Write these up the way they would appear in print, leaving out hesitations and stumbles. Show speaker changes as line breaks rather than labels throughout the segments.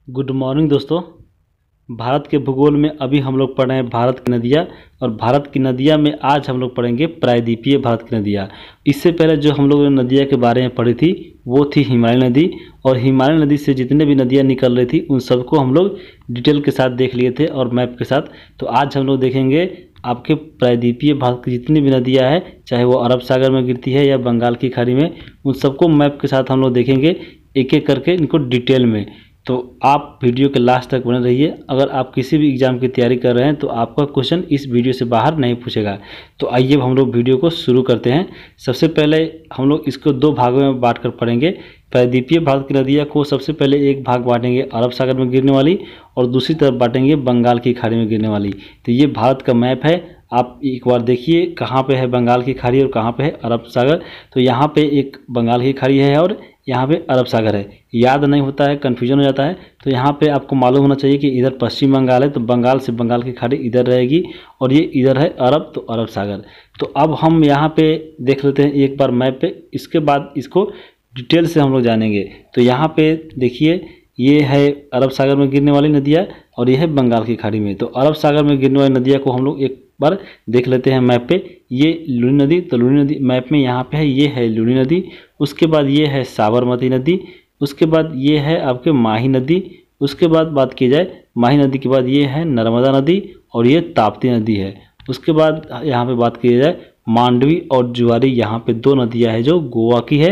Good morning दोस्तों। भारत के भूगोल में अभी हम लोग पढ़ रहे हैं भारत की नदियाँ, और भारत की नदियाँ में आज हम लोग पढ़ेंगे प्रायद्वीपीय भारत की नदियाँ। इससे पहले जो हम लोगों ने नदियाँ के बारे में पढ़ी थी वो थी हिमालय नदी, और हिमालय नदी से जितने भी नदियाँ निकल रही थी उन सबको हम लोग डिटेल के साथ देख लिए थे और मैप के साथ। तो आज हम लोग देखेंगे आपके प्रायद्वीपीय भारत की जितनी भी नदियाँ हैं, चाहे वो अरब सागर में गिरती है या बंगाल की खाड़ी में, उन सबको मैप के साथ हम लोग देखेंगे एक एक करके इनको डिटेल में। तो आप वीडियो के लास्ट तक बने रहिए। अगर आप किसी भी एग्ज़ाम की तैयारी कर रहे हैं तो आपका क्वेश्चन इस वीडियो से बाहर नहीं पूछेगा। तो आइए हम लोग वीडियो को शुरू करते हैं। सबसे पहले हम लोग इसको दो भागों में बांट कर पढ़ेंगे। प्रायद्वीपीय भारत की नदियाँ को सबसे पहले एक भाग बांटेंगे अरब सागर में गिरने वाली, और दूसरी तरफ बांटेंगे बंगाल की खाड़ी में गिरने वाली। तो ये भारत का मैप है, आप एक बार देखिए कहाँ पे है बंगाल की खाड़ी और कहाँ पे है अरब सागर। तो यहाँ पे एक बंगाल की खाड़ी है और यहाँ पे अरब सागर है। याद नहीं होता है, कन्फ्यूजन हो जाता है। तो यहाँ पे आपको मालूम होना चाहिए कि इधर पश्चिम बंगाल है, तो बंगाल से बंगाल की खाड़ी इधर रहेगी, और ये इधर है अरब, तो अरब सागर। तो अब हम यहाँ पे देख लेते हैं एक बार मैप पे, इसके बाद इसको डिटेल से हम लोग जानेंगे। तो यहाँ पे देखिए ये है अरब सागर में गिरने वाली नदियाँ, और ये है बंगाल की खाड़ी में। तो अरब सागर में गिरने वाली नदियाँ को हम लोग एक बार देख लेते हैं मैप पे। ये लूनी नदी, तो लूनी नदी मैप में यहाँ पे है, ये है लूनी नदी। उसके बाद ये है साबरमती नदी। उसके बाद ये है आपके माही नदी। उसके बाद बात की जाए माही नदी के बाद ये है नर्मदा नदी, और ये ताप्ती नदी है। उसके बाद यहाँ पे बात की जाए मांडवी और जुआरी, यहाँ पे दो नदियाँ हैं जो गोवा की है।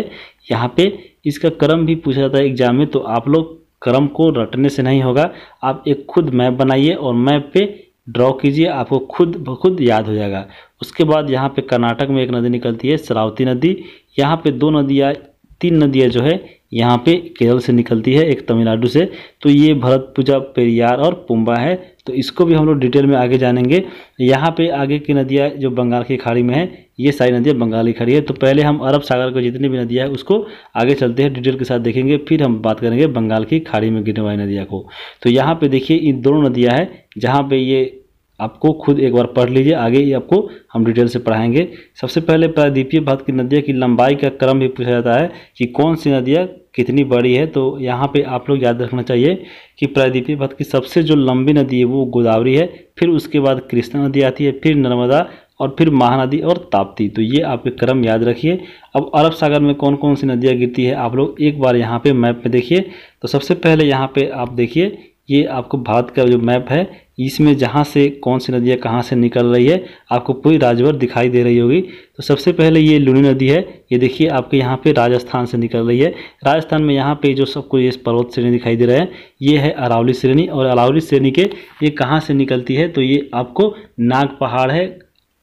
यहाँ पे इसका क्रम भी पूछा जाता है एग्जाम में, तो आप लोग क्रम को रटने से नहीं होगा, आप एक खुद मैप बनाइए और मैप पे ड्रॉ कीजिए, आपको खुद ब खुद याद हो जाएगा। उसके बाद यहाँ पे कर्नाटक में एक नदी निकलती है शरावती नदी। यहाँ पे दो नदियाँ, तीन नदियाँ जो है यहाँ पे केरल से निकलती है, एक तमिलनाडु से। तो ये भरतपुजा, पेरियार और पुम्बा है। तो इसको भी हम लोग डिटेल में आगे जानेंगे। यहाँ पे आगे की नदियाँ जो बंगाल की खाड़ी में है, ये सारी नदियाँ बंगाल की खाड़ी है। तो पहले हम अरब सागर को जितनी भी नदियाँ है उसको आगे चलते हैं डिटेल के साथ देखेंगे, फिर हम बात करेंगे बंगाल की खाड़ी में गिरने वाली नदियाँ को। तो यहाँ पे देखिए इन दोनों नदियाँ हैं, जहाँ पे ये आपको खुद एक बार पढ़ लीजिए, आगे ही आपको हम डिटेल से पढ़ाएंगे। सबसे पहले प्रायद्वीपीय भारत की नदियों की लंबाई का क्रम भी पूछा जाता है कि कौन सी नदियाँ कितनी बड़ी है। तो यहाँ पे आप लोग याद रखना चाहिए कि प्रायद्वीपीय भारत की सबसे जो लंबी नदी है वो गोदावरी है, फिर उसके बाद कृष्णा नदी आती है, फिर नर्मदा, और फिर महानदी और ताप्ती। तो ये आपके क्रम याद रखिए। अब अरब सागर में कौन कौन सी नदियाँ गिरती है आप लोग एक बार यहाँ पे मैप में देखिए। तो सबसे पहले यहाँ पे आप देखिए, ये आपको भारत का जो मैप है, इसमें जहाँ से कौन सी नदियाँ कहाँ से निकल रही है आपको पूरी राज्यभर दिखाई दे रही होगी। तो सबसे पहले ये लूनी नदी है, ये देखिए आपके यहाँ पे राजस्थान से निकल रही है। राजस्थान में यहाँ पे जो सबको ये पर्वत श्रेणी दिखाई दे रहा है, ये है अरावली श्रेणी, और अरावली श्रेणी के ये कहाँ से निकलती है, तो ये आपको नाग पहाड़ है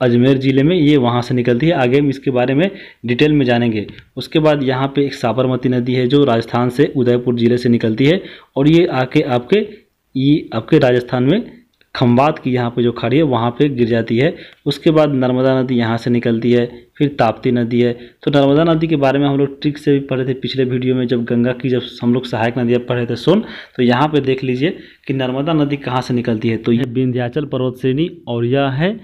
अजमेर ज़िले में, ये वहाँ से निकलती है। आगे हम इसके बारे में डिटेल में जानेंगे। उसके बाद यहाँ पे एक साबरमती नदी है जो राजस्थान से उदयपुर ज़िले से निकलती है, और ये आके आपके राजस्थान में खंबात की यहाँ पे जो खाड़ी है वहाँ पे गिर जाती है। उसके बाद नर्मदा नदी यहाँ से निकलती है, फिर ताप्ती नदी है। तो नर्मदा नदी के बारे में हम लोग ट्रिक से भी पढ़े थे पिछले वीडियो में, जब गंगा की जब हम लोग सहायक नदियाँ पढ़े थे सोन। तो यहाँ पे देख लीजिए कि नर्मदा नदी कहाँ से निकलती है। तो यह विंध्याचल पर्वत श्रेणी, और यह है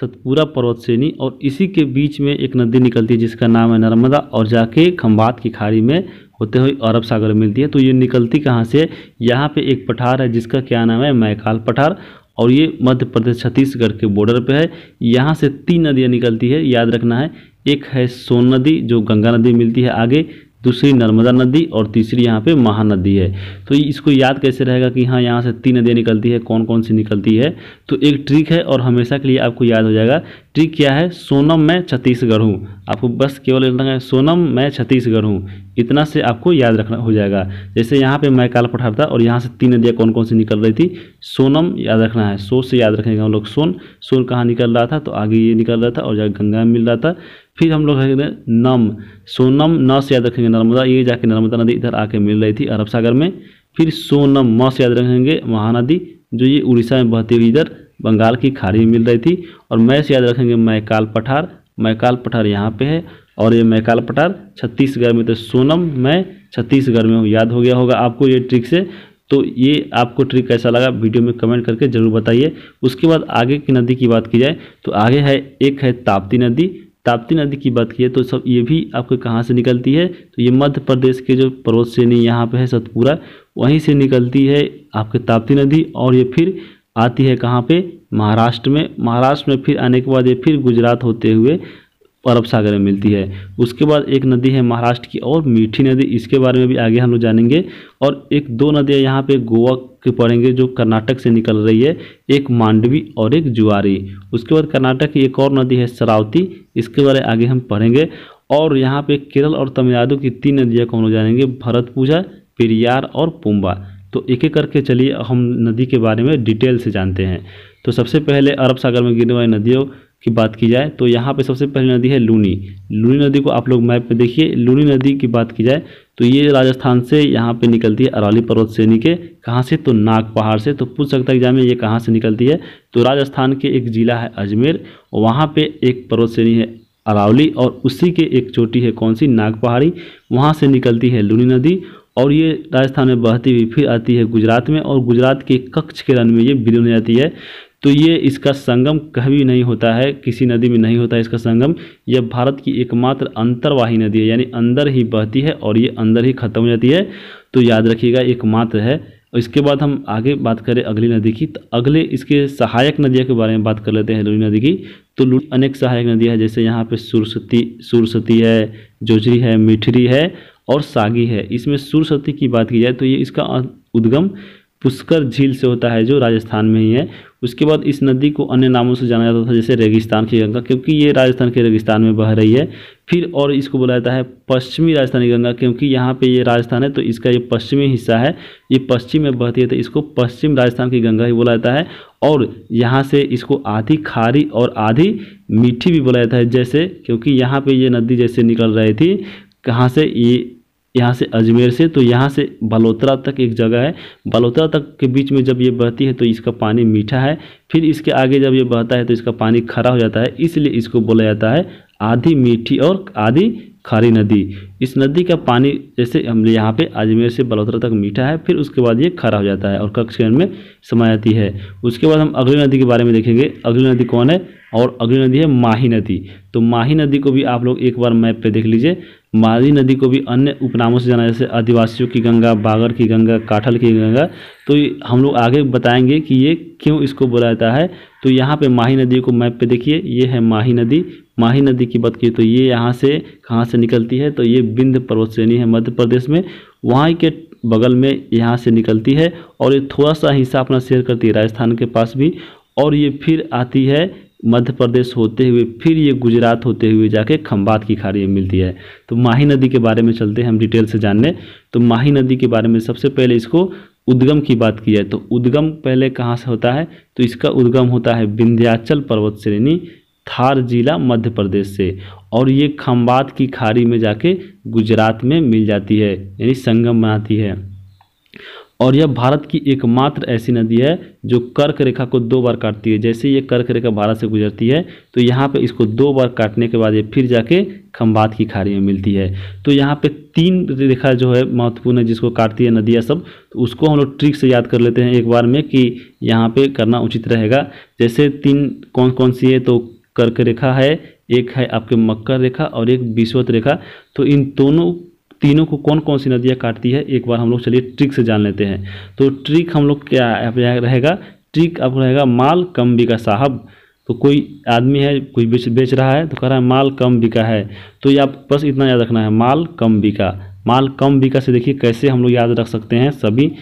सतपुरा पर्वत श्रेणी, और इसी के बीच में एक नदी निकलती है जिसका नाम है नर्मदा, और जाके खंबात की खाड़ी में होते हुए अरब सागर में मिलती है। तो ये निकलती कहाँ से, यहाँ पे एक पठार है जिसका क्या नाम है मैकाल पठार, और ये मध्य प्रदेश छत्तीसगढ़ के बॉर्डर पे है। यहाँ से तीन नदियाँ निकलती है, याद रखना है। एक है सोन नदी जो गंगा नदी मिलती है आगे, दूसरी नर्मदा नदी, और तीसरी यहाँ पे महानदी है। तो इसको याद कैसे रहेगा कि हाँ यहाँ से तीन नदियाँ निकलती है, कौन कौन सी निकलती है। तो एक ट्रिक है और हमेशा के लिए आपको याद हो जाएगा। ट्रिक क्या है, सोनम मैं छत्तीसगढ़ हूँ। आपको बस केवल इतना है सोनम मैं छत्तीसगढ़ हूँ, इतना से आपको याद रखना हो जाएगा। जैसे यहाँ पे मैकाल पठार था और यहाँ से तीन नदियाँ कौन कौन सी निकल रही थी, सोनम याद रखना है, सो से याद रखेंगे हम लोग। सोन कहाँ निकल रहा था, तो आगे ये निकल रहा था और जाकर गंगा में मिल रहा था। फिर हम लोग नम, सोनम न से याद रखेंगे नर्मदा, ये जाके नर्मदा नदी इधर आके मिल रही थी अरब सागर में। फिर सोनम म से याद रखेंगे महानदी जो ये उड़ीसा में बहती हुई इधर बंगाल की खाड़ी में मिल रही थी। और मैं से याद रखेंगे मैकाल पठार, मैकाल पठार यहाँ पे है, और ये मैकाल पठार छत्तीसगढ़ में। तो सोनम मैं छत्तीसगढ़ में हूँ, याद हो गया होगा आपको ये ट्रिक से। तो ये आपको ट्रिक कैसा लगा वीडियो में कमेंट करके ज़रूर बताइए। उसके बाद आगे की नदी की बात की जाए तो आगे है एक है ताप्ती नदी। ताप्ती नदी की बात की तो सब ये भी आपको कहाँ से निकलती है, तो ये मध्य प्रदेश के जो पर्वत श्रेणी यहाँ पे है सतपुरा, वहीं से निकलती है आपके ताप्ती नदी और ये फिर आती है कहाँ पे, महाराष्ट्र में। महाराष्ट्र में फिर आने के बाद ये फिर गुजरात होते हुए अरब सागर में मिलती है। उसके बाद एक नदी है महाराष्ट्र की और मीठी नदी, इसके बारे में भी आगे हम लोग जानेंगे। और एक दो नदियाँ यहाँ पे गोवा के पड़ेंगे जो कर्नाटक से निकल रही है, एक मांडवी और एक जुआरी। उसके बाद कर्नाटक की एक और नदी है शरावती, इसके बारे में आगे हम पढ़ेंगे। और यहाँ पे केरल और तमिलनाडु की 3 नदियों को हम लोग जानेंगे, भरतपुझा, पेरियार और पुम्बा। तो एक एक करके चलिए हम नदी के बारे में डिटेल से जानते हैं। तो सबसे पहले अरब सागर में गिरने वाली नदियों की बात की जाए तो यहाँ पे सबसे पहली नदी है लूनी। लूनी नदी को आप लोग मैप पे देखिए। लूनी नदी की बात की जाए तो ये राजस्थान से यहाँ पे निकलती है, अरावली पर्वत श्रेणी के। कहाँ से, तो नाग पहाड़ से। तो पूछ सकता है एग्जाम में ये कहाँ से निकलती है, तो राजस्थान के एक जिला है अजमेर, वहाँ पे एक पर्वत श्रेणी है अरावली और उसी के एक चोटी है कौन सी, नाग पहाड़ी, वहाँ से निकलती है लूनी नदी। और ये राजस्थान में बहती हुई फिर आती है गुजरात में और गुजरात के कच्छ के रण में ये विलीन हो जाती है। तो ये इसका संगम कभी नहीं होता है, किसी नदी में नहीं होता है इसका संगम। यह भारत की एकमात्र अंतर्वाही नदी है, यानी अंदर ही बहती है और ये अंदर ही खत्म हो जाती है। तो याद रखिएगा एकमात्र है। और इसके बाद हम आगे बात करें अगली नदी की, तो अगले इसके सहायक नदियों के बारे में बात कर लेते हैं लूनी नदी की। तो लूनी अनेक सहायक नदियाँ है, जैसे यहाँ पे सुरसती है, जोजरी है, मिठरी है और सागी है। इसमें सुरसती की बात की जाए तो ये इसका उद्गम पुष्कर झील से होता है जो राजस्थान में ही है। उसके बाद इस नदी को अन्य नामों से जाना जाता था, जैसे रेगिस्तान की गंगा, क्योंकि ये राजस्थान के रेगिस्तान में बह रही है। फिर और इसको बोला जाता है पश्चिमी राजस्थानी गंगा, क्योंकि यहाँ पे ये राजस्थान है तो इसका ये पश्चिमी हिस्सा है, ये पश्चिम में बहती है तो इसको पश्चिम राजस्थान की गंगा ही बोला जाता है। और यहाँ से इसको आधी खारी और आधी मीठी भी बोला जाता है, जैसे क्योंकि यहाँ पे ये नदी जैसे निकल रही थी, कहाँ से, ये यहाँ से अजमेर से, तो यहाँ से बलोत्रा तक एक जगह है, बलोत्रा तक के बीच में जब ये बहती है तो इसका पानी मीठा है। फिर इसके आगे जब ये बहता है तो इसका पानी खरा हो जाता है, इसलिए इसको बोला जाता है आधी मीठी और आधी खारी नदी। इस नदी का पानी जैसे हम यहाँ पे अजमेर से बलोत्रा तक मीठा है, फिर उसके बाद ये खरा हो जाता है और कच्छ रण में समा जाती है। उसके बाद हम अगली नदी के बारे में देखेंगे। अगली नदी कौन है, और अगली नदी है माही नदी। तो माही नदी को भी आप लोग एक बार मैप पे देख लीजिए। माही नदी को भी अन्य उपनामों से जाना, जैसे आदिवासियों की गंगा, बागर की गंगा, काठल की गंगा। तो हम लोग आगे बताएंगे कि ये क्यों इसको बोला जाता है। तो यहाँ पे माही नदी को मैप पे देखिए, ये है माही नदी। माही नदी की बात की तो ये यहाँ से कहाँ से निकलती है, तो ये विंध्य पर्वत श्रेणी है मध्य प्रदेश में, वहाँ के बगल में यहाँ से निकलती है और ये थोड़ा सा हिस्सा अपना शेयर करती है राजस्थान के पास भी। और ये फिर आती है मध्य प्रदेश होते हुए, फिर ये गुजरात होते हुए जाके खंबात की खाड़ी में मिलती है। तो माही नदी के बारे में चलते हैं हम डिटेल से जानने। तो माही नदी के बारे में सबसे पहले इसको उद्गम की बात की जाए तो उद्गम पहले कहाँ से होता है, तो इसका उद्गम होता है विंध्याचल पर्वत श्रेणी, थार जिला मध्य प्रदेश से, और ये खंबात की खाड़ी में जाके गुजरात में मिल जाती है, यानी संगम बनाती है। और यह भारत की एकमात्र ऐसी नदी है जो कर्क रेखा को 2 बार काटती है। जैसे ये कर्क रेखा भारत से गुजरती है तो यहाँ पे इसको 2 बार काटने के बाद ये फिर जाके खंबात की खाड़ी में मिलती है। तो यहाँ पे 3 रेखा जो है महत्वपूर्ण है जिसको काटती है नदियाँ सब, तो उसको हम लोग ट्रिक से याद कर लेते हैं एक बार में कि यहाँ पे करना उचित रहेगा। जैसे 3 कौन कौन सी है, तो कर्क रेखा है, एक है आपके मकर रेखा और एक विषुवत रेखा। तो इन तीनों को कौन कौन सी नदियाँ काटती है एक बार हम लोग चलिए ट्रिक से जान लेते हैं। तो ट्रिक हम लोग क्या रहेगा, ट्रिक अब रहेगा माल कम बिका साहब। तो कोई आदमी है, कोई बेच रहा है तो कह रहा है माल कम बिका है, तो ये आप बस इतना याद रखना है, माल कम बिका। माल कम बिका से देखिए कैसे हम लोग याद रख सकते हैं, सभी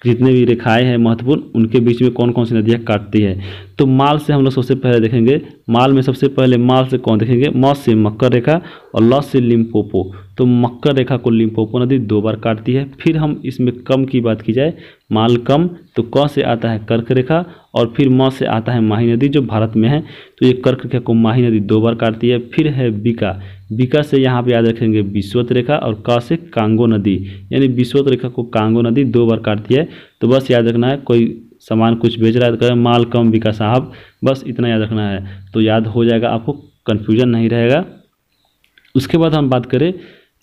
जितने भी रेखाएं हैं महत्वपूर्ण उनके बीच में कौन कौन सी नदियाँ काटती है। तो माल से हम लोग सबसे पहले देखेंगे, माल में सबसे पहले माल से कौन देखेंगे, म से मकर रेखा और ल से लिम्पोपो। तो मकर रेखा को लिम्पोपो नदी 2 बार काटती है। फिर हम इसमें कम की बात की जाए, माल कम, तो क से आता है कर्क रेखा और फिर म से आता है माही नदी जो भारत में है। तो ये कर्क रेखा को माही नदी 2 बार काटती है। फिर है बिका, बिका से यहाँ पे याद रखेंगे विषुवत रेखा और क से कांगो नदी, यानी विषुवत रेखा को कांगो नदी 2 बार काटती है। तो बस याद रखना है, कोई सामान कुछ बेच रहा है तो कहें माल कम बिका साहब, बस इतना याद रखना है तो याद हो जाएगा, आपको कन्फ्यूजन नहीं रहेगा। उसके बाद हम बात करें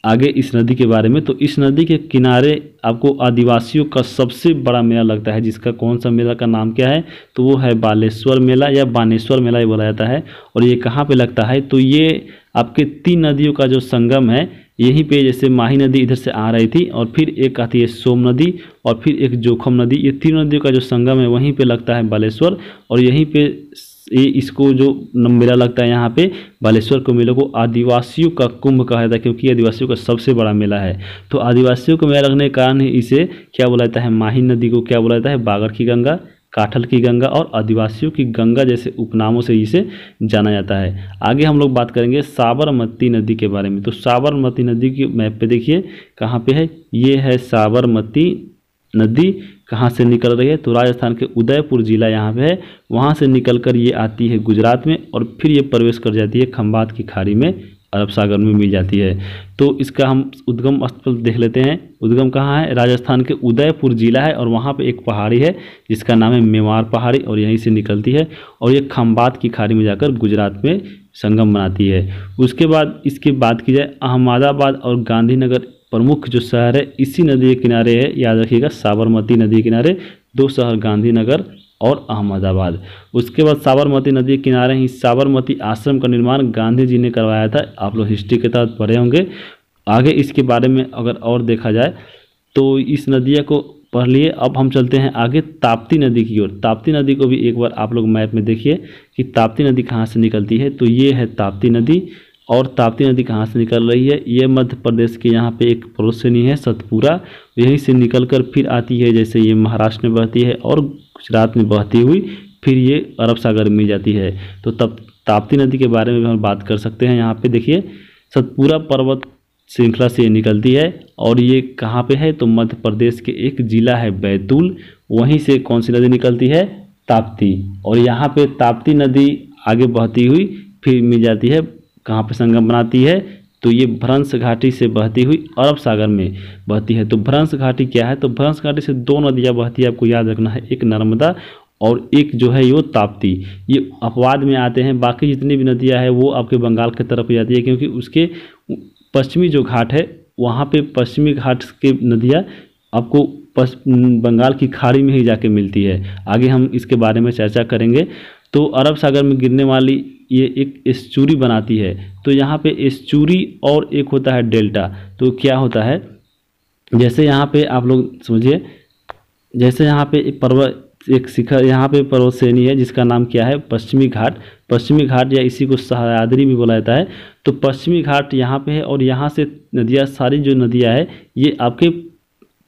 आगे इस नदी के बारे में। तो इस नदी के किनारे आपको आदिवासियों का सबसे बड़ा मेला लगता है, जिसका कौन सा मेला का नाम क्या है, तो वो है बालेश्वर मेला या बानेश्वर मेला ये बोला जाता है। और ये कहाँ पे लगता है, तो ये आपके 3 नदियों का जो संगम है यहीं पे जैसे माही नदी इधर से आ रही थी और फिर एक आती है सोम नदी और फिर एक जोखम नदी। ये तीनों नदियों का जो संगम है वहीं पे लगता है बालेश्वर। और यहीं पे ये इसको जो मेला लगता है यहाँ पे बालेश्वर को मेले को आदिवासियों का कुंभ कहा जाता है, क्योंकि आदिवासियों का सबसे बड़ा मेला है। तो आदिवासियों को मेला लगने के कारण ही इसे क्या बोला जाता है, माही नदी को क्या बोला जाता है, बागर की गंगा, काठल की गंगा और आदिवासियों की गंगा जैसे उपनामों से इसे जाना जाता है। आगे हम लोग बात करेंगे साबरमती नदी के बारे में। तो साबरमती नदी की मैप पे देखिए कहाँ पे है, ये है साबरमती नदी। कहाँ से निकल रही है, तो राजस्थान के उदयपुर जिला यहाँ पे है, वहाँ से निकलकर ये आती है गुजरात में और फिर ये प्रवेश कर जाती है खंबात की खाड़ी में, अरब सागर में मिल जाती है। तो इसका हम उद्गम स्थल देख लेते हैं। उद्गम कहाँ है, राजस्थान के उदयपुर जिला है और वहाँ पे एक पहाड़ी है जिसका नाम है मेवाड़ पहाड़ी और यहीं से निकलती है और ये खंबात की खाड़ी में जाकर गुजरात में संगम बनाती है। उसके बाद इसकी बात की जाए, अहमदाबाद और गांधीनगर प्रमुख जो शहर है इसी नदी के किनारे है, याद रखिएगा, साबरमती नदी के किनारे दो शहर गांधीनगर और अहमदाबाद। उसके बाद साबरमती नदी के किनारे ही साबरमती आश्रम का निर्माण गांधी जी ने करवाया था। आप लोग हिस्ट्री के तहत पढ़े होंगे। आगे इसके बारे में अगर और देखा जाए तो इस नदिया को पढ़ लिए। अब हम चलते हैं आगे ताप्ती नदी की ओर। ताप्ती नदी को भी एक बार आप लोग मैप में देखिए कि ताप्ती नदी कहाँ से निकलती है। तो ये है ताप्ती नदी और ताप्ती नदी कहाँ से निकल रही है, ये मध्य प्रदेश के यहाँ पे एक पर्वतश्रेणी है सतपुरा, यहीं से निकलकर फिर आती है, जैसे ये महाराष्ट्र में बहती है और गुजरात में बहती हुई फिर ये अरब सागर में जाती है। तो तब ताप्ती नदी के बारे में भी हम बात कर सकते हैं। यहाँ पे देखिए सतपुरा पर्वत श्रृंखला से ये निकलती है और ये कहाँ पे है, तो मध्य प्रदेश के एक जिला है बैतूल, वहीं से कौन सी नदी निकलती है, ताप्ती। और यहाँ पे ताप्ती नदी आगे बहती हुई फिर मिल जाती है, कहाँ पे संगम बनाती है, तो ये भ्रंश घाटी से बहती हुई अरब सागर में बहती है। तो भ्रंश घाटी क्या है, तो भ्रंश घाटी से दो नदियाँ बहती है, आपको याद रखना है, एक नर्मदा और एक जो है वो ताप्ती। ये अपवाद में आते हैं, बाकी जितनी भी नदियाँ हैं वो आपके बंगाल की तरफ जाती है, क्योंकि उसके पश्चिमी जो घाट है वहाँ पे पश्चिमी घाट के नदियाँ आपको बंगाल की खाड़ी में ही जाके मिलती है। आगे हम इसके बारे में चर्चा करेंगे। तो अरब सागर में गिरने वाली ये एक एस्चुरी बनाती है। तो यहाँ पे एस्चुरी और एक होता है डेल्टा। तो क्या होता है, जैसे यहाँ पे आप लोग समझिए, जैसे यहाँ पे एक शिखर, यहाँ पे पर्वत श्रेणी है जिसका नाम क्या है, पश्चिमी घाट। पश्चिमी घाट या इसी को सह्याद्री भी बोला जाता है। तो पश्चिमी घाट यहाँ पे है और यहाँ से नदियाँ, सारी जो नदियाँ है ये आपके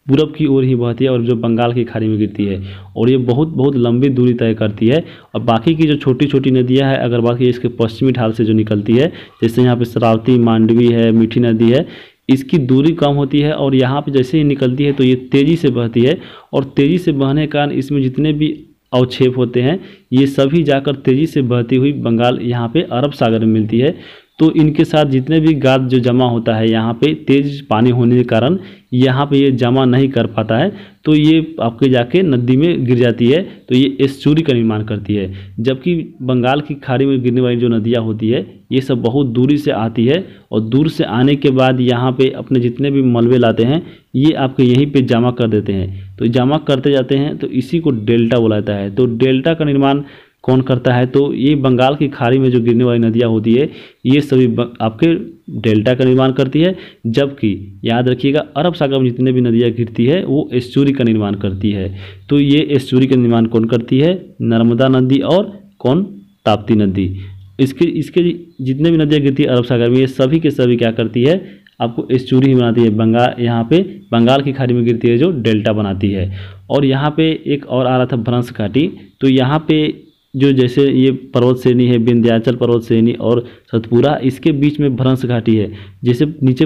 पूरब की ओर ही बहती है और जो बंगाल की खाड़ी में गिरती है और ये बहुत लंबी दूरी तय करती है। और बाकी की जो छोटी छोटी नदियाँ हैं, अगर बात की इसके पश्चिमी ढाल से जो निकलती है, जैसे यहाँ पे शरावती, मांडवी है, मीठी नदी है, इसकी दूरी कम होती है और यहाँ पे जैसे ही निकलती है तो ये तेज़ी से बहती है और तेज़ी से बहने के कारण इसमें जितने भी अवक्षेप होते हैं ये सभी जाकर तेज़ी से बहती हुई बंगाल यहाँ पे अरब सागर में मिलती है। तो इनके साथ जितने भी गाद जो जमा होता है यहाँ पे तेज पानी होने के कारण यहाँ पे ये जमा नहीं कर पाता है, तो ये आपके जाके नदी में गिर जाती है, तो ये एस्चुरी का निर्माण करती है। जबकि बंगाल की खाड़ी में गिरने वाली जो नदियाँ होती है ये सब बहुत दूरी से आती है और दूर से आने के बाद यहाँ पे अपने जितने भी मलबे लाते हैं ये आपके यहीं पे जमा कर देते हैं। तो जमा करते जाते हैं, तो इसी को डेल्टा बोला जाता है। तो डेल्टा का निर्माण कौन करता है, तो ये बंगाल की खाड़ी में जो गिरने वाली नदियाँ होती है ये सभी आपके डेल्टा का निर्माण करती है। जबकि याद रखिएगा अरब सागर में जितने भी नदियाँ गिरती है वो एस्चुरी का निर्माण करती है। तो ये एस्चुरी का निर्माण कौन करती है, नर्मदा नदी और कौन, ताप्ती नदी। इसके जितने भी नदियाँ गिरती है अरब सागर में ये सभी के सभी क्या करती है, आपको एस्चुरी ही बनाती है। बंगाल, यहाँ पे बंगाल की खाड़ी में गिरती है जो डेल्टा बनाती है। और यहाँ पे एक और आ रहा था भ्रंश घाटी। तो यहाँ पे जो जैसे ये पर्वत श्रेणी है, विंध्याचल पर्वत श्रेणी और सतपुरा, इसके बीच में भ्रंश घाटी है। जैसे नीचे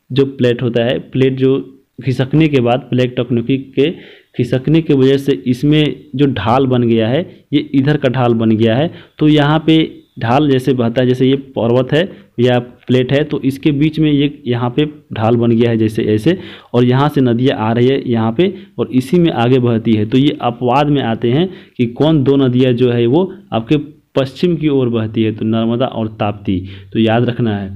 जो प्लेट होता है, प्लेट जो खिसकने के बाद, प्लेट टेक्टोनिक के खिसकने की वजह से इसमें जो ढाल बन गया है ये इधर का ढाल बन गया है। तो यहाँ पे ढाल जैसे बहता है, जैसे ये पर्वत है या प्लेट है तो इसके बीच में ये यहाँ पे ढाल बन गया है जैसे ऐसे, और यहाँ से नदियाँ आ रही है यहाँ पे और इसी में आगे बहती है। तो ये अपवाद में आते हैं कि कौन दो नदियाँ जो है वो आपके पश्चिम की ओर बहती है, तो नर्मदा और ताप्ती। तो याद रखना है।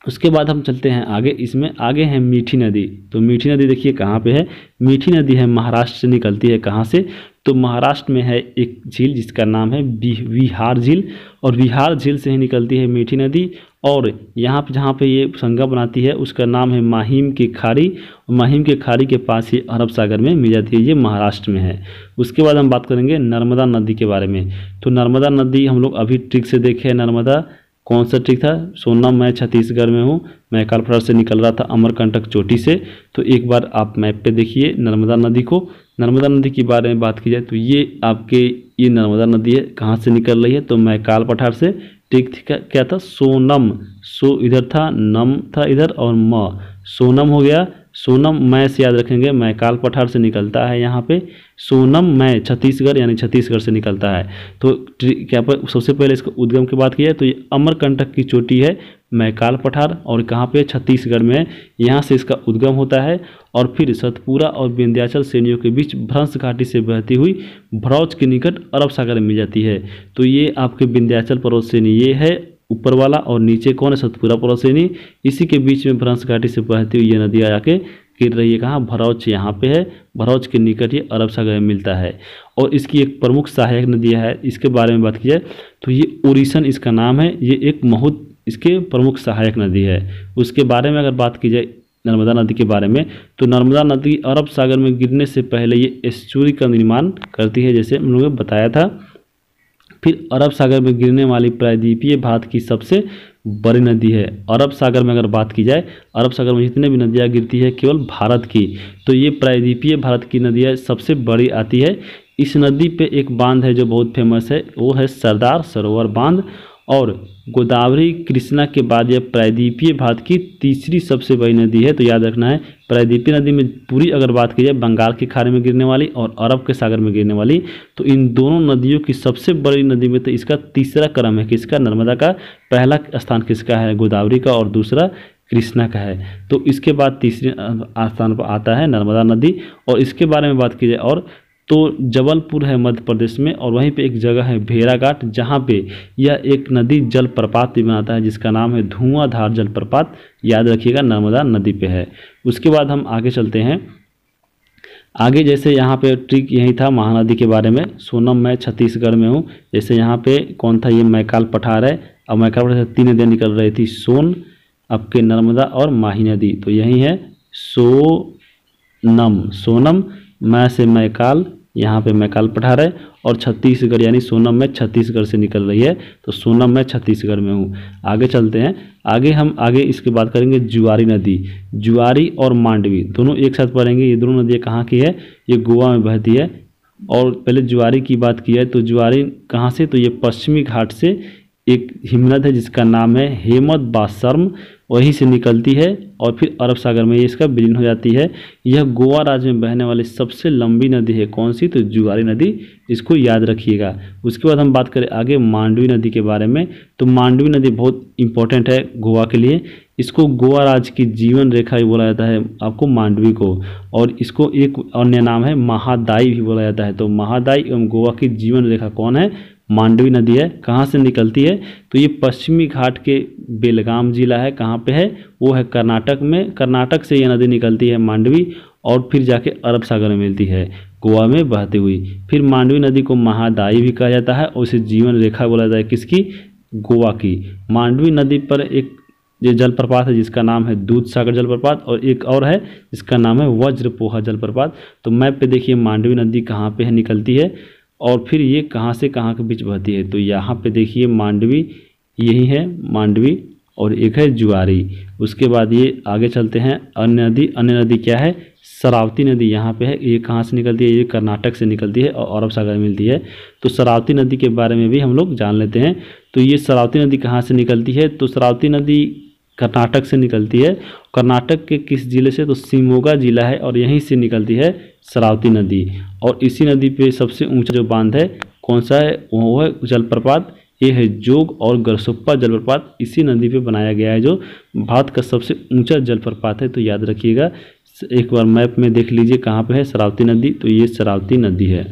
उसके बाद हम चलते हैं आगे, इसमें आगे है मीठी नदी। तो मीठी नदी देखिए कहाँ पे है, मीठी नदी है महाराष्ट्र से निकलती है। कहाँ से, तो महाराष्ट्र में है एक झील जिसका नाम है विहार झील, और विहार झील से ही निकलती है मीठी नदी। और यहाँ पे जहाँ पे ये संगम बनाती है उसका नाम है माहिम की खाड़ी, और माहिम के खाड़ी के पास ये अरब सागर में मिल जाती है, ये महाराष्ट्र में है। उसके बाद हम बात करेंगे नर्मदा नदी के बारे में। तो नर्मदा नदी हम लोग अभी ट्रिक से देखे हैं, नर्मदा कौन सा ट्रिक था, सोनम मैं छत्तीसगढ़ में हूँ, मैं कालपहाड़ से निकल रहा था अमरकंटक चोटी से। तो एक बार आप मैप पे देखिए नर्मदा नदी को। नर्मदा नदी के बारे में बात की जाए तो ये आपके ये नर्मदा नदी है, कहाँ से निकल रही है, तो मैं काल पठार से। ठीक क्या था, सोनम, सो इधर था, नम था इधर, और म, सोनम हो गया। सोनम मैं से याद रखेंगे, मैं काल पठार से निकलता है यहाँ पे, सोनम मैं छत्तीसगढ़ यानी छत्तीसगढ़ से निकलता है। तो क्या पर सबसे पहले इसको उद्गम की बात की जाए तो ये अमरकंटक की चोटी है मैकाल पठार, और कहाँ पे छत्तीसगढ़ में, यहाँ से इसका उद्गम होता है। और फिर सतपुरा और विंध्याचल श्रेणियों के बीच भ्रंश घाटी से बहती हुई भरौच के निकट अरब सागर में मिल जाती है। तो ये आपके विंध्याचल पर्वत श्रेणी ये है ऊपर वाला, और नीचे कौन है, सतपुरा पर्वत श्रेणी। इसी के बीच में भ्रंश घाटी से बहती हुई ये नदी आके गिर रही है कहाँ, भरौच यहाँ पे है, भरौच के निकट ये अरब सागर में मिलता है। और इसकी एक प्रमुख सहायक नदी है, इसके बारे में बात की जाए तो ये ओरिसन इसका नाम है, ये एक बहुत इसके प्रमुख सहायक नदी है। उसके बारे में अगर बात की जाए नर्मदा नदी के बारे में, तो नर्मदा नदी अरब सागर में गिरने से पहले ये एस्चुरी का निर्माण करती है, जैसे हम लोगों ने बताया था। फिर अरब सागर में गिरने वाली प्रायद्वीपीय भारत की सबसे बड़ी नदी है। अरब सागर में अगर बात की जाए, अरब सागर में जितने भी नदियाँ गिरती है केवल भारत की, तो ये प्रायद्वीपीय भारत की नदियाँ सबसे बड़ी आती है। इस नदी पे एक बांध है जो बहुत फेमस है, वो है सरदार सरोवर बांध। और गोदावरी कृष्णा के बाद यह प्रायद्वीपीय भारत की तीसरी सबसे बड़ी नदी है। तो याद रखना है, प्रायद्वीपीय नदी में पूरी अगर बात की जाए बंगाल की खाड़ी में गिरने वाली और अरब के सागर में गिरने वाली, तो इन दोनों नदियों की सबसे बड़ी नदी में तो इसका तीसरा क्रम है किसका, नर्मदा का। पहला स्थान किसका है, गोदावरी का, और दूसरा कृष्णा का है। तो इसके बाद तीसरे स्थान पर आता है नर्मदा नदी। और इसके बारे में बात की जाए और तो जबलपुर है मध्य प्रदेश में, और वहीं पे एक जगह है भेड़ाघाट जहाँ पे यह एक नदी जलप्रपात भी बनाता है जिसका नाम है धुआंधार जलप्रपात। याद रखिएगा नर्मदा नदी पे है। उसके बाद हम आगे चलते हैं। आगे जैसे यहाँ पे ट्रिक यही था महानदी के बारे में, सोनम मैं छत्तीसगढ़ में हूँ। जैसे यहाँ पे कौन था, ये मैकाल पठार है, और मैकाल पठार से 3 नदियाँ निकल रही थी, सोन, आपके नर्मदा और माही नदी। तो यही है सोनम, सोनम मैं से मैकाल, यहाँ पे मैकाल पठार है, और छत्तीसगढ़ यानी सोनम मैं छत्तीसगढ़ से निकल रही है, तो सोनम मैं छत्तीसगढ़ में हूँ। आगे चलते हैं, आगे इसके बात करेंगे जुआरी नदी। जुआरी और मांडवी दोनों एक साथ पढ़ेंगे। ये दोनों नदियाँ कहाँ की है, ये गोवा में बहती है। और पहले जुआरी की बात की है तो जुआरी कहाँ से, तो ये पश्चिमी घाट से एक हिमनद है जिसका नाम है हेमत बासर्म, वहीं से निकलती है और फिर अरब सागर में ये इसका विलीन हो जाती है। यह गोवा राज्य में बहने वाली सबसे लंबी नदी है, कौन सी, तो जुआरी नदी, इसको याद रखिएगा। उसके बाद हम बात करें आगे मांडवी नदी के बारे में। तो मांडवी नदी बहुत इंपॉर्टेंट है गोवा के लिए। इसको गोवा राज्य की जीवन रेखा भी बोला जाता है आपको मांडवी को, और इसको एक अन्य नाम है महादाई भी बोला जाता है। तो महादाई एवं गोवा की जीवन रेखा कौन है, मांडवी नदी है। कहाँ से निकलती है, तो ये पश्चिमी घाट के बेलगाम जिला है, कहाँ पे है, वो है कर्नाटक में। कर्नाटक से ये नदी निकलती है मांडवी, और फिर जाके अरब सागर में मिलती है गोवा में बहती हुई। फिर मांडवी नदी को महादाई भी कहा जाता है, और इसे जीवन रेखा बोला जाता है किसकी, गोवा की। मांडवी नदी पर एक ये जलप्रपात है जिसका नाम है दूध सागर जलप्रपात, और एक और है जिसका नाम है वज्रपोहा जलप्रपात। तो मैप पे देखिए मांडवी नदी कहाँ पे है, निकलती है, और फिर ये कहाँ से कहाँ के बीच बहती है। तो यहाँ पे देखिए मांडवी, यही है मांडवी, और एक है जुआरी। उसके बाद ये आगे चलते हैं अन्य नदी क्या है, शरावती नदी यहाँ पे है। ये कहाँ से निकलती है, ये कर्नाटक से निकलती है और अरब सागर में मिलती है। तो शरावती नदी के बारे में भी हम लोग जान लेते हैं। तो ये शरावती नदी कहाँ से निकलती है, तो शरावती नदी कर्नाटक से निकलती है। कर्नाटक के किस जिले से, तो शिमोगा जिला है, और यहीं से निकलती है शरावती नदी। और इसी नदी पे सबसे ऊंचा जो बांध है कौन सा है, वो है जलप्रपात, ये है जोग और गरसुप्पा जलप्रपात। इसी नदी पे बनाया गया है जो भारत का सबसे ऊंचा जलप्रपात है। तो याद रखिएगा, एक बार मैप में देख लीजिए कहाँ पे है शरावती नदी, तो ये शरावती नदी है।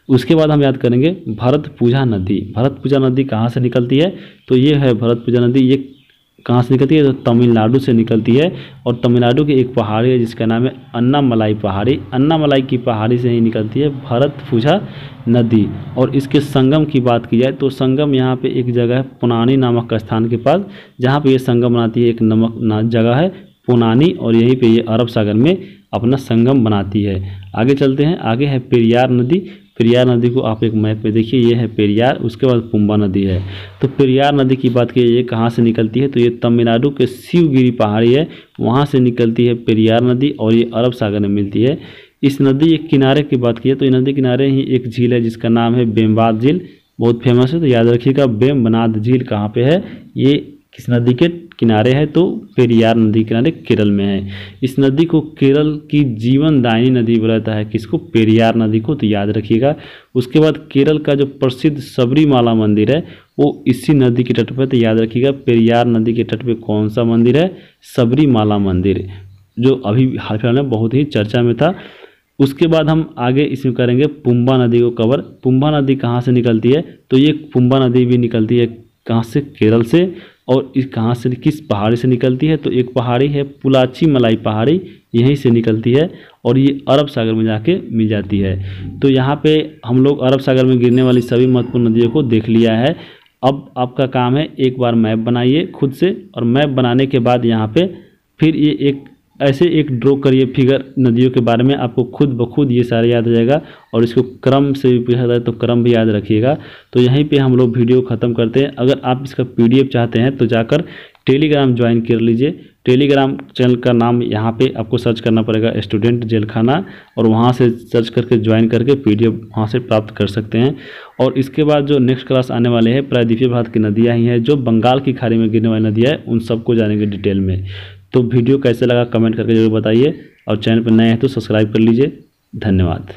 उसके बाद हम याद करेंगे भरतपुजा नदी। भरतपुजा नदी कहाँ से निकलती है, तो ये है भरतपुजा नदी, ये कहाँ से निकलती है, तो तमिलनाडु से निकलती है। और तमिलनाडु की एक पहाड़ी है जिसका नाम है अन्नामलाई पहाड़ी। अन्नामलाई की पहाड़ी से ही निकलती है भरतपुझा नदी। और इसके संगम की बात की जाए तो संगम यहाँ पे एक जगह है पुनानी नामक स्थान के पास, जहाँ पे ये संगम बनाती है। एक जगह है पुनानी और यहीं पे ये अरब सागर में अपना संगम बनाती है। आगे चलते हैं, आगे है पेरियार नदी। पेरियार नदी को आप एक मैप पे देखिए, ये है पेरियार, उसके बाद पुम्बा नदी है। तो पेरियार नदी की बात की ये कहाँ से निकलती है, तो ये तमिलनाडु के शिवगिरी पहाड़ी है, वहाँ से निकलती है पेरियार नदी और ये अरब सागर में मिलती है। इस नदी के किनारे की बात की है तो ये नदी किनारे ही एक झील है जिसका नाम है बेम्बाद झील, बहुत फेमस है। तो याद रखिएगा बेम्बनाद झील कहाँ पे है, ये किस नदी के किनारे है, तो पेरियार नदी के किनारे केरल में है। इस नदी को केरल की जीवनदायिनी नदी बोला जाता है, किसको, पेरियार नदी को, तो याद रखिएगा। उसके बाद केरल का जो प्रसिद्ध सबरीमाला मंदिर है वो इसी नदी के तट पर, तो याद रखिएगा पेरियार नदी के तट पर कौन सा मंदिर है, सबरीमाला मंदिर, जो अभी हाल फिलहाल में बहुत ही चर्चा में था। उसके बाद हम आगे इसमें करेंगे पुम्बा नदी को कवर। पुम्बा नदी कहाँ से निकलती है, तो ये पुम्बा नदी भी निकलती है कहाँ से, केरल से। और इस कहाँ से, किस पहाड़ी से निकलती है, तो एक पहाड़ी है पुलाची मलाई पहाड़ी, यहीं से निकलती है और ये अरब सागर में जाके मिल जाती है। तो यहाँ पे हम लोग अरब सागर में गिरने वाली सभी महत्वपूर्ण नदियों को देख लिया है। अब आपका काम है एक बार मैप बनाइए खुद से, और मैप बनाने के बाद यहाँ पे फिर ये एक ऐसे एक ड्रॉ करिए फिगर नदियों के बारे में, आपको खुद ब खुद ये सारा याद हो जाएगा। और इसको क्रम से भी पूछा जाए तो क्रम भी याद रखिएगा। तो यहीं पे हम लोग वीडियो ख़त्म करते हैं। अगर आप इसका PDF चाहते हैं तो जाकर टेलीग्राम ज्वाइन कर लीजिए। टेलीग्राम चैनल का नाम यहाँ पे आपको सर्च करना पड़ेगा स्टूडेंट जेलखाना, और वहाँ से सर्च करके ज्वाइन करके PDF वहाँ से प्राप्त कर सकते हैं। और इसके बाद जो नेक्स्ट क्लास आने वाले हैं प्रायद्वीपीय भारत की नदियाँ ही हैं, जो बंगाल की खाड़ी में गिरने वाली नदियाँ हैं, उन सबको जानेंगे डिटेल में। तो वीडियो कैसे लगा कमेंट करके जरूर बताइए, और चैनल पर नए हैं तो सब्सक्राइब कर लीजिए। धन्यवाद।